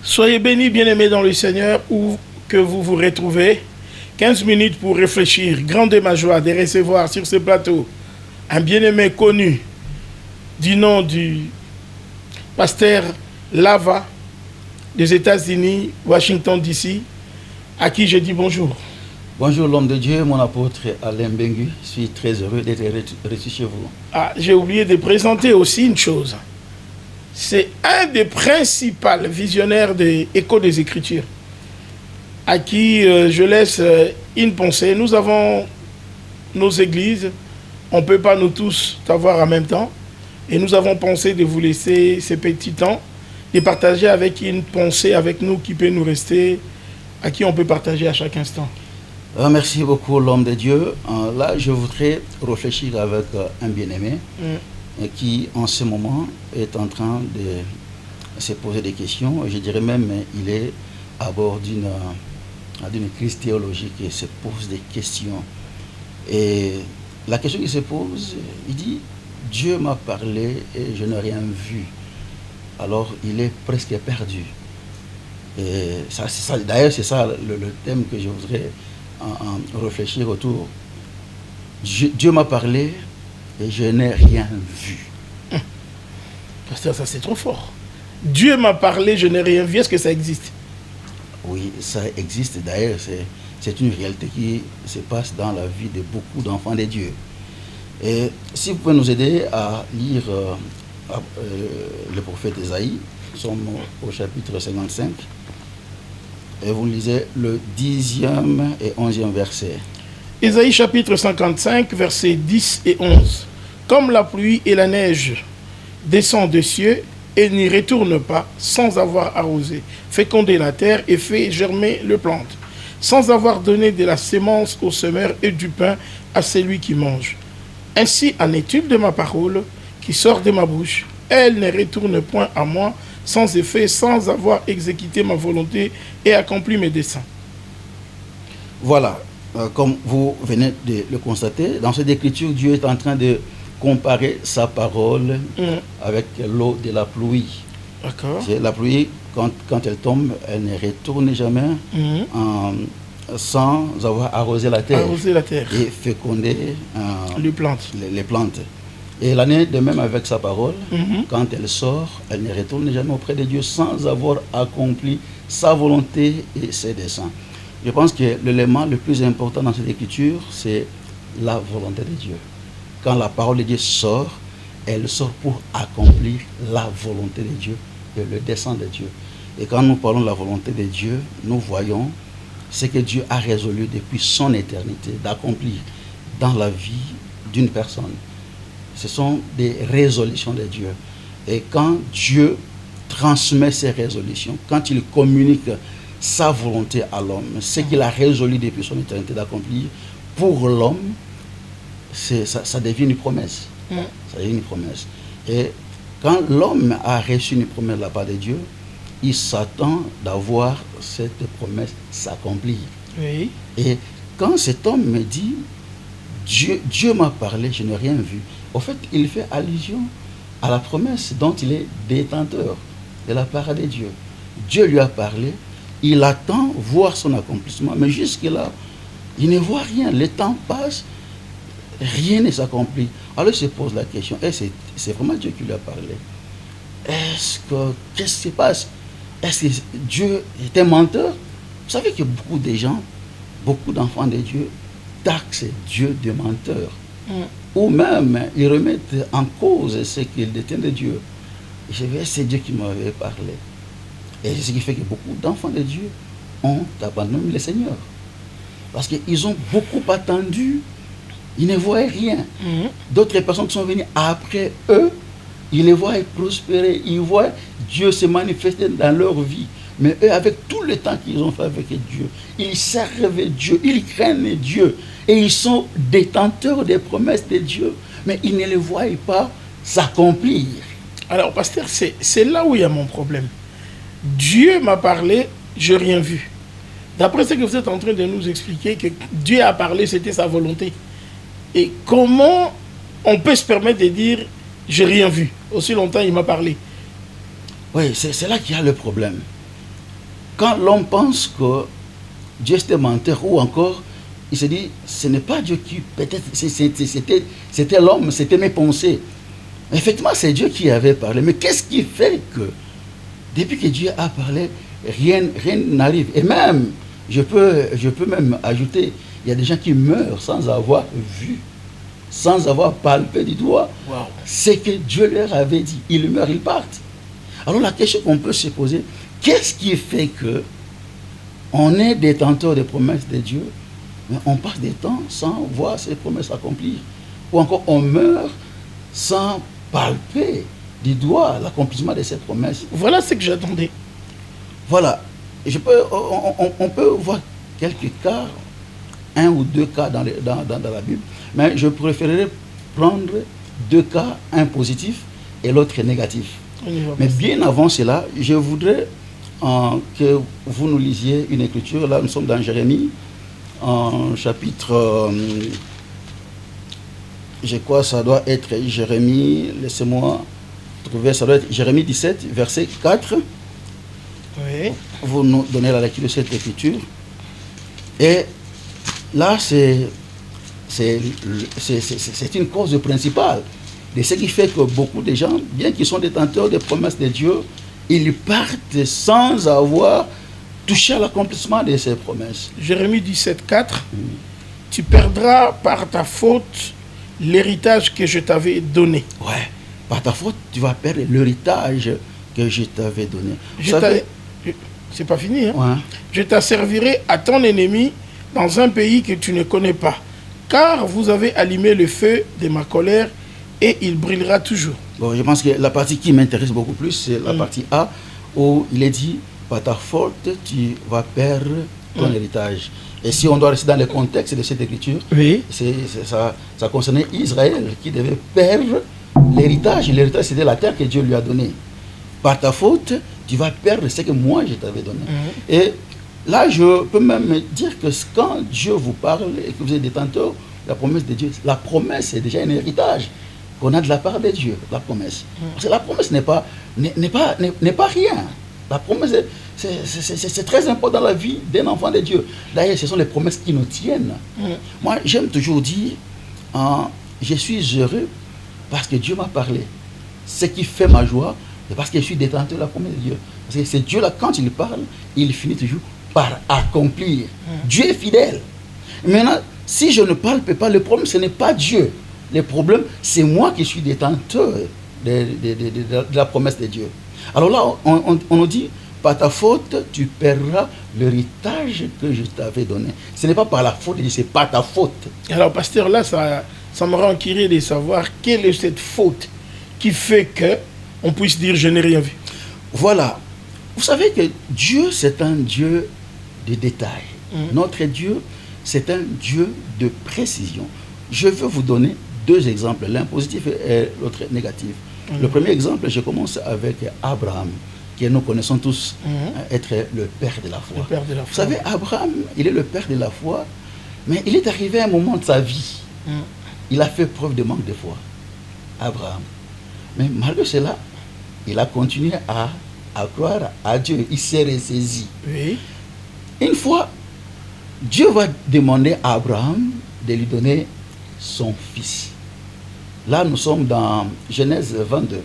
Soyez bénis, bien-aimés dans le Seigneur, où que vous vous retrouvez. 15 minutes pour réfléchir. Grande est ma joie de recevoir sur ce plateau un bien-aimé connu du nom du pasteur Lava des États-Unis, Washington DC, à qui je dis bonjour. Bonjour l'homme de Dieu, mon apôtre Alain Bengu. Je suis très heureux d'être reçu chez vous. Ah, j'ai oublié de présenter aussi une chose. C'est un des principaux visionnaires des Échos des Écritures, à qui je laisse une pensée. Nous avons nos églises, on ne peut pas nous tous avoir en même temps, et nous avons pensé de vous laisser ces petits temps, de partager avec une pensée avec nous qui peut nous rester, à qui on peut partager à chaque instant. Merci beaucoup l'homme de Dieu. Là, je voudrais réfléchir avec un bien-aimé qui, en ce moment, est en train de se poser des questions. Je dirais même qu'il est à bord d'une crise théologique et se pose des questions. Et la question qu'il se pose, il dit, Dieu m'a parlé et je n'ai rien vu. Alors, il est presque perdu. Et ça, d'ailleurs, c'est ça le thème que je voudrais en réfléchir autour. Dieu m'a parlé et je n'ai rien vu. Pasteur, ça c'est trop fort. Dieu m'a parlé, je n'ai rien vu. Est-ce que ça existe? Oui, ça existe. D'ailleurs, c'est une réalité qui se passe dans la vie de beaucoup d'enfants de Dieu. Et si vous pouvez nous aider à lire le prophète Ésaïe, nous sommes au chapitre 55, et vous lisez le 10e et 11e verset. Ésaïe chapitre 55, versets 10 et 11. Comme la pluie et la neige descendent des cieux et n'y retournent pas sans avoir arrosé, fécondé la terre et fait germer le plante, sans avoir donné de la sémence au semeur et du pain à celui qui mange. Ainsi en est-il de ma parole qui sort de ma bouche. Elle ne retourne point à moi sans effet, sans avoir exécuté ma volonté et accompli mes desseins. Voilà, comme vous venez de le constater, dans cette écriture, Dieu est en train de comparer sa parole avec l'eau de la pluie. D'accord. La pluie, quand elle tombe, elle ne retourne jamais sans avoir arrosé la terre, et fécondé les plantes. Et l'année de même avec sa parole, quand elle sort, elle ne retourne jamais auprès de Dieu sans avoir accompli sa volonté et ses desseins. Je pense que l'élément le plus important dans cette écriture, c'est la volonté de Dieu. Quand la parole de Dieu sort, elle sort pour accomplir la volonté de Dieu et le dessein de Dieu. Et quand nous parlons de la volonté de Dieu, nous voyons ce que Dieu a résolu depuis son éternité d'accomplir dans la vie d'une personne. Ce sont des résolutions de Dieu. Et quand Dieu transmet ces résolutions, quand il communique sa volonté à l'homme, ce qu'il a résolu depuis son éternité d'accomplir, pour l'homme, ça devient une promesse. Ça devient une promesse. Et quand l'homme a reçu une promesse de la part de Dieu, il s'attend d'avoir cette promesse s'accomplir. Oui. Et quand cet homme me dit, Dieu m'a parlé, je n'ai rien vu, au fait, il fait allusion à la promesse dont il est détenteur de la part de Dieu. Dieu lui a parlé, il attend voir son accomplissement, mais jusque-là, il ne voit rien. Le temps passe, rien ne s'accomplit. Alors il se pose la question, c'est vraiment Dieu qui lui a parlé? Qu'est-ce qui se passe? Est-ce que Dieu est un menteur? Vous savez que beaucoup de gens, beaucoup d'enfants de Dieu, taxent Dieu de menteur. Ou même, ils remettent en cause ce qu'ils détiennent de Dieu. Et je vais, c'est Dieu qui m'avait parlé. Et c'est ce qui fait que beaucoup d'enfants de Dieu ont abandonné le Seigneur. Parce qu'ils ont beaucoup attendu, ils ne voient rien. D'autres personnes qui sont venues après eux, ils les voient prospérer, ils voient Dieu se manifester dans leur vie. Mais eux, avec tout le temps qu'ils ont fait avec Dieu, ils servent Dieu, ils craignent Dieu. Et ils sont détenteurs des promesses de Dieu. Mais ils ne les voient pas s'accomplir. Alors, pasteur, c'est là où il y a mon problème. Dieu m'a parlé, je n'ai rien vu. D'après ce que vous êtes en train de nous expliquer, que Dieu a parlé, c'était sa volonté. Et comment on peut se permettre de dire, j'ai rien vu? Aussi longtemps, il m'a parlé. Oui, c'est là qu'il y a le problème. quand l'homme pense que Dieu était menteur, ou encore, il se dit, ce n'est pas Dieu qui, peut-être, c'était l'homme, c'était mes pensées. Effectivement, c'est Dieu qui avait parlé. Mais qu'est-ce qui fait que, depuis que Dieu a parlé, rien n'arrive? Et même, je peux même ajouter, il y a des gens qui meurent sans avoir vu, sans avoir palpé du doigt ce que Dieu leur avait dit. Ils meurent, ils partent. Alors la question qu'on peut se poser, qu'est-ce qui fait que on est détenteur des promesses de Dieu, mais on passe des temps sans voir ces promesses accomplir? Ou encore on meurt sans palper du doigt l'accomplissement de ces promesses? Voilà ce que j'attendais. Voilà. On peut voir quelques cas, un ou deux cas dans la Bible, mais je préférerais prendre deux cas, un positif et l'autre négatif. Mais bien avant cela, je voudrais que vous nous lisiez une écriture. Là, nous sommes dans Jérémie, en chapitre, je crois que ça doit être Jérémie, laissez-moi trouver, ça doit être Jérémie 17, verset 4. Oui. Vous nous donnez la lecture de cette écriture. Et là, c'est une cause principale de ce qui fait que beaucoup de gens, bien qu'ils sont détenteurs des promesses de Dieu, ils partent sans avoir touché à l'accomplissement de ces promesses. Jérémie 17, 4. Tu perdras par ta faute l'héritage que je t'avais donné. Ouais, par ta faute, tu vas perdre l'héritage que je t'avais donné. C'est pas fini, hein? Ouais. Je t'asservirai à ton ennemi dans un pays que tu ne connais pas, car vous avez allumé le feu de ma colère et il brûlera toujours. Bon, je pense que la partie qui m'intéresse beaucoup plus, c'est la partie A, où il est dit, par ta faute, tu vas perdre ton héritage. Et si on doit rester dans le contexte de cette écriture, oui. Ça concernait Israël qui devait perdre l'héritage. L'héritage, c'était la terre que Dieu lui a donnée. Par ta faute, tu vas perdre ce que moi je t'avais donné. Et là, je peux même dire que quand Dieu vous parle et que vous êtes détenteur de la promesse de Dieu, la promesse est déjà un héritage qu'on a de la part de Dieu, la promesse. Parce que la promesse n'est pas rien. La promesse, c'est très important dans la vie d'un enfant de Dieu. D'ailleurs, ce sont les promesses qui nous tiennent. Moi, j'aime toujours dire, je suis heureux parce que Dieu m'a parlé. Ce qui fait ma joie, c'est parce que je suis détenteur de la promesse de Dieu. Parce que c'est Dieu là, quand il parle, il finit toujours par accomplir. Dieu est fidèle. Maintenant, si je ne parle pas, le problème, ce n'est pas Dieu. Le problème, c'est moi qui suis détenteur de la promesse de Dieu. Alors là, on nous dit, par ta faute, tu perdras l'héritage que je t'avais donné. Ce n'est pas par la faute de Dieu, c'est par ta faute. Alors, pasteur, là, ça me rend curieux de savoir quelle est cette faute qui fait que on puisse dire je n'ai rien vu. Voilà. Vous savez que Dieu, c'est un Dieu de détails. Notre Dieu, c'est un Dieu de précision. Je veux vous donner deux exemples, l'un positif et l'autre négatif. Le premier exemple, je commence avec Abraham, que nous connaissons tous être le père de la foi. Vous savez, Abraham, il est le père de la foi, mais il est arrivé à un moment de sa vie. Il a fait preuve de manque de foi, Abraham. Mais malgré cela, il a continué à croire à Dieu. Il s'est ressaisi. Oui. Une fois, Dieu va demander à Abraham de lui donner son fils. Là, nous sommes dans Genèse 22.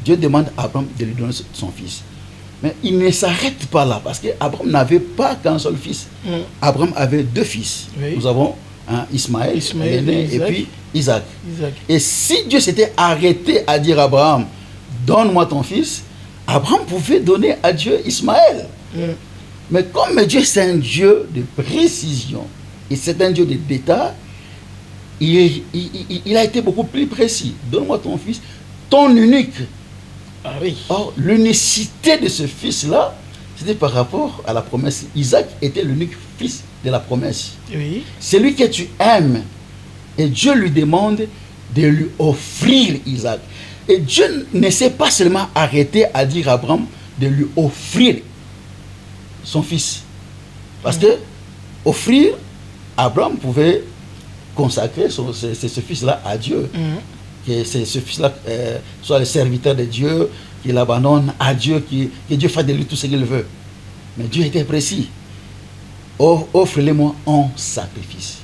Dieu demande à Abraham de lui donner son fils. Mais il ne s'arrête pas là, parce qu'Abraham n'avait pas qu'un seul fils. Abraham avait deux fils. Oui. Nous avons Ismaël et puis Isaac. Et si Dieu s'était arrêté à dire à Abraham, donne-moi ton fils, Abraham pouvait donner à Dieu Ismaël. Mais comme Dieu c'est un Dieu de précision, et c'est un Dieu de détail, il a été beaucoup plus précis. Donne-moi ton fils, ton unique. Ah oui. Or, l'unicité de ce fils-là, c'était par rapport à la promesse. Isaac était l'unique fils de la promesse. Oui. Celui que tu aimes. Et Dieu lui demande de lui offrir Isaac. Et Dieu ne s'est pas seulement arrêté à dire à Abraham de lui offrir son fils. Parce que offrir, Abraham pouvait consacrer ce fils-là à Dieu. Que ce fils-là soit le serviteur de Dieu, qu'il abandonne à Dieu, que Dieu fasse de lui tout ce qu'il veut. Mais Dieu était précis. Offre-les-moi en sacrifice.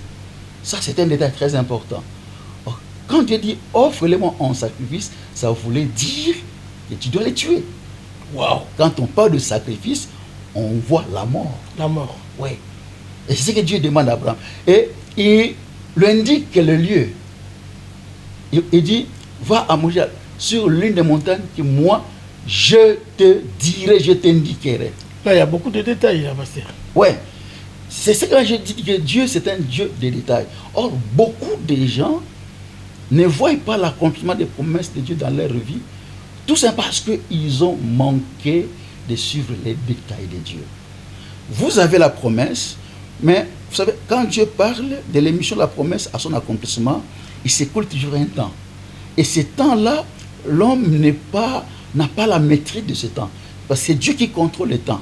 Ça, c'est un détail très important. Quand Dieu dit offre-les-moi en sacrifice, ça voulait dire que tu dois les tuer. Wow. Quand on parle de sacrifice, on voit la mort. La mort. Oui. Et c'est ce que Dieu demande à Abraham. Et il lui indique que le lieu. Il dit, va à Moriah, sur l'une des montagnes que moi, je te dirai, je t'indiquerai. Là, il y a beaucoup de détails, là, pasteur. Oui. C'est ce que je dis, que Dieu, c'est un Dieu de détails. Or, beaucoup de gens ne voient pas l'accomplissement des promesses de Dieu dans leur vie, tout simplement parce qu'ils ont manqué de suivre les détails de Dieu. Vous avez la promesse, mais vous savez, quand Dieu parle de l'émission de la promesse à son accomplissement, il s'écoule toujours un temps. Et ce temps-là, l'homme n'a pas la maîtrise de ce temps. Parce que c'est Dieu qui contrôle le temps.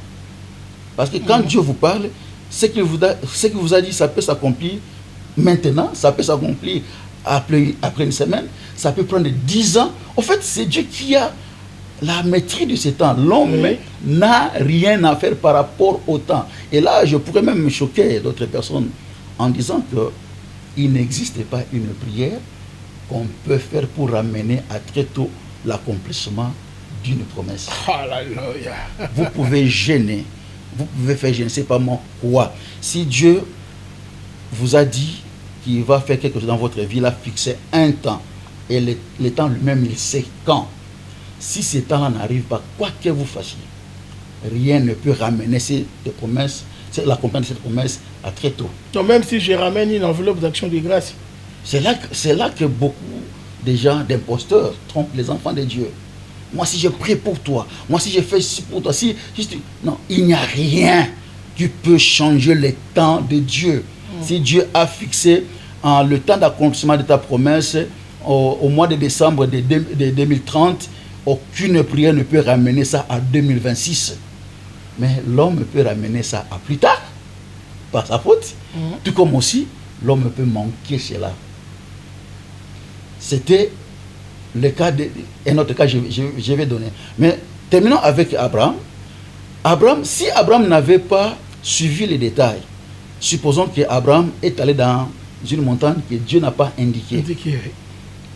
Parce que quand Dieu vous parle, ce qu'il vous a dit, ça peut s'accomplir maintenant, ça peut s'accomplir après une semaine, ça peut prendre 10 ans. En fait, c'est Dieu qui a la maîtrise de ce temps. L'homme n'a rien à faire par rapport au temps. Et là, je pourrais même me choquer d'autres personnes en disant qu'il n'existe pas une prière qu'on peut faire pour ramener à très tôt l'accomplissement d'une promesse. Alléluia. Vous pouvez gêner, vous pouvez faire je ne sais pas moi quoi. Si Dieu vous a dit qu'il va faire quelque chose dans votre vie, il a fixé un temps. Et le temps lui-même, il sait quand. Si ce temps-là n'arrive pas, quoi que vous fassiez, rien ne peut ramener cette promesse, l'accomplissement de cette promesse à très tôt. Donc même si je ramène une enveloppe d'action de grâce. C'est là que beaucoup de gens, d'imposteurs, trompent les enfants de Dieu. Moi, si je prie pour toi, moi, si je fais ceci pour toi, non, il n'y a rien qui peut changer le temps de Dieu. Si Dieu a fixé le temps d'accomplissement de ta promesse au mois de décembre de 2030, aucune prière ne peut ramener ça à 2026. Mais l'homme peut ramener ça à plus tard, par sa faute. Tout comme aussi, l'homme peut manquer cela. C'était le cas un autre cas, je vais donner. Mais terminons avec Abraham. Si Abraham n'avait pas suivi les détails, supposons qu'Abraham est allé dans une montagne que Dieu n'a pas indiquée.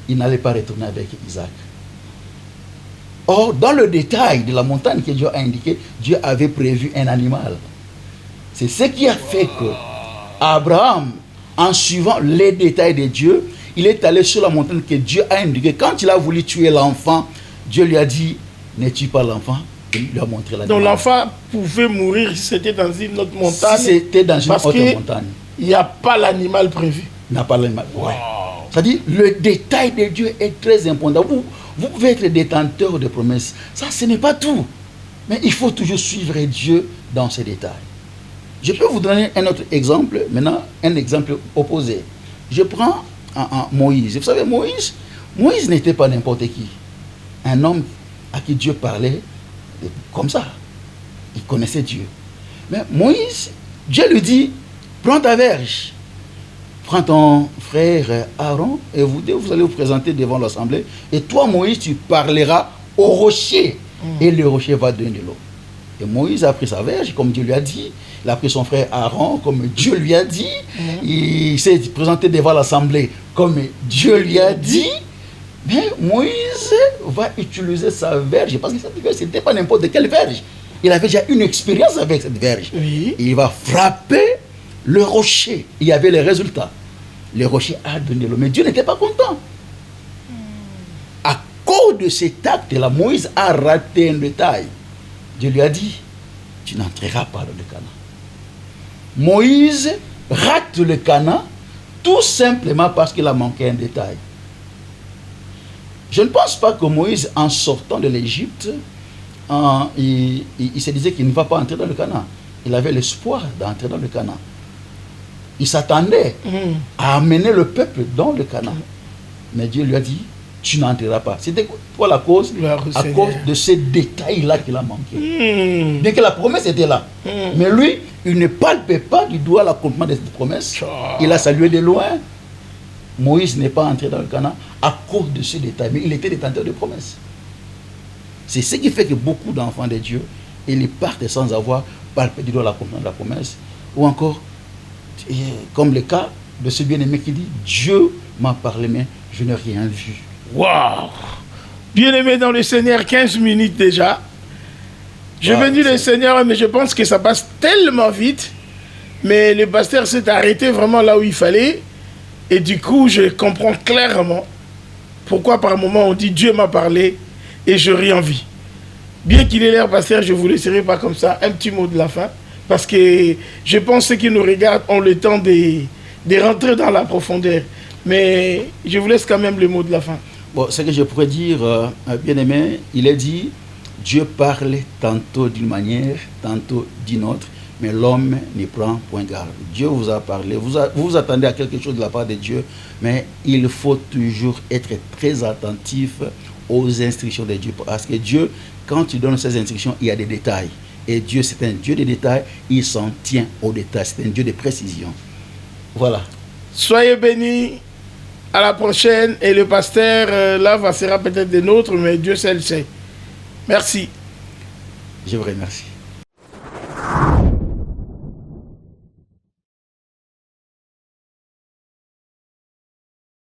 Il n'allait pas retourner avec Isaac. Or, dans le détail de la montagne que Dieu a indiqué, Dieu avait prévu un animal. C'est ce qui a fait que Abraham, en suivant les détails de Dieu, il est allé sur la montagne que Dieu a indiquée. Quand il a voulu tuer l'enfant, Dieu lui a dit, ne tue pas l'enfant. Il lui a montré l'animal. Donc l'enfant pouvait mourir si c'était dans une autre montagne. Si c'était dans une autre montagne. Il n'y a pas l'animal prévu. Il n'y a pas l'animal. Ouais. C'est-à-dire, le détail de Dieu est très important. Vous pouvez être détenteur de promesses. Ça, ce n'est pas tout. Mais il faut toujours suivre Dieu dans ses détails. Je peux vous donner un autre exemple, maintenant, un exemple opposé. Je prends Moïse. Vous savez, Moïse n'était pas n'importe qui. Un homme à qui Dieu parlait comme ça. Il connaissait Dieu. Mais Moïse, Dieu lui dit, prends ta verge. Prends ton frère Aaron et vous allez vous présenter devant l'assemblée. Et toi, Moïse, tu parleras au rocher. Et le rocher va donner de l'eau. Et Moïse a pris sa verge, comme Dieu lui a dit. Il a pris son frère Aaron, comme Dieu lui a dit. Il s'est présenté devant l'assemblée, comme Dieu lui a dit. Mais Moïse va utiliser sa verge. Parce que cette verge, ce n'était pas n'importe quelle verge. Il avait déjà une expérience avec cette verge. Oui. Il va frapper le rocher. Il y avait les résultats. Le rocher a donné l'eau. Mais Dieu n'était pas content. À cause de cet acte-là, Moïse a raté un détail. Dieu lui a dit, tu n'entreras pas dans le Canaan. Moïse rate le Canaan tout simplement parce qu'il a manqué un détail. Je ne pense pas que Moïse, en sortant de l'Égypte, il se disait qu'il ne va pas entrer dans le Canaan. Il avait l'espoir d'entrer dans le Canaan. Il s'attendait à amener le peuple dans le Canaan. Mais Dieu lui a dit, tu n'entreras pas. C'était quoi la cause? À cause de ces détails-là qu'il a manqué. Bien que la promesse était là. Mais lui, il ne palpait pas du doigt l'accomplissement de cette promesse. Il a salué de loin. Moïse n'est pas entré dans le Canaan à cause de ces détails. Mais il était détenteur de promesses. C'est ce qui fait que beaucoup d'enfants de Dieu, ils partent sans avoir palper du doigt la promesse, ou encore, comme le cas de ce bien-aimé qui dit, Dieu m'a parlé, mais je n'ai rien vu. Waouh! Bien-aimé dans le Seigneur, 15 minutes déjà. Je bénis le Seigneur, mais je pense que ça passe tellement vite. Mais le pasteur s'est arrêté vraiment là où il fallait. Et du coup, je comprends clairement pourquoi par moment on dit Dieu m'a parlé et je rien vu. Bien qu'il ait l'air pasteur, je ne vous laisserai pas comme ça un petit mot de la fin. Parce que je pense que ceux qui nous regardent ont le temps de rentrer dans la profondeur. Mais je vous laisse quand même le mot de la fin. Bon, ce que je pourrais dire, bien-aimé, il est dit, Dieu parle tantôt d'une manière, tantôt d'une autre, mais l'homme n'y prend point garde. Dieu vous a parlé, vous vous attendez à quelque chose de la part de Dieu, mais il faut toujours être très attentif aux instructions de Dieu. Parce que Dieu, quand il donne ses instructions, il y a des détails. Et Dieu, c'est un Dieu de détails, il s'en tient aux détails, c'est un Dieu de précision. Voilà. Soyez bénis. À la prochaine. Et le pasteur, là, sera peut-être des nôtres, mais Dieu seul sait. Merci. Je vous remercie.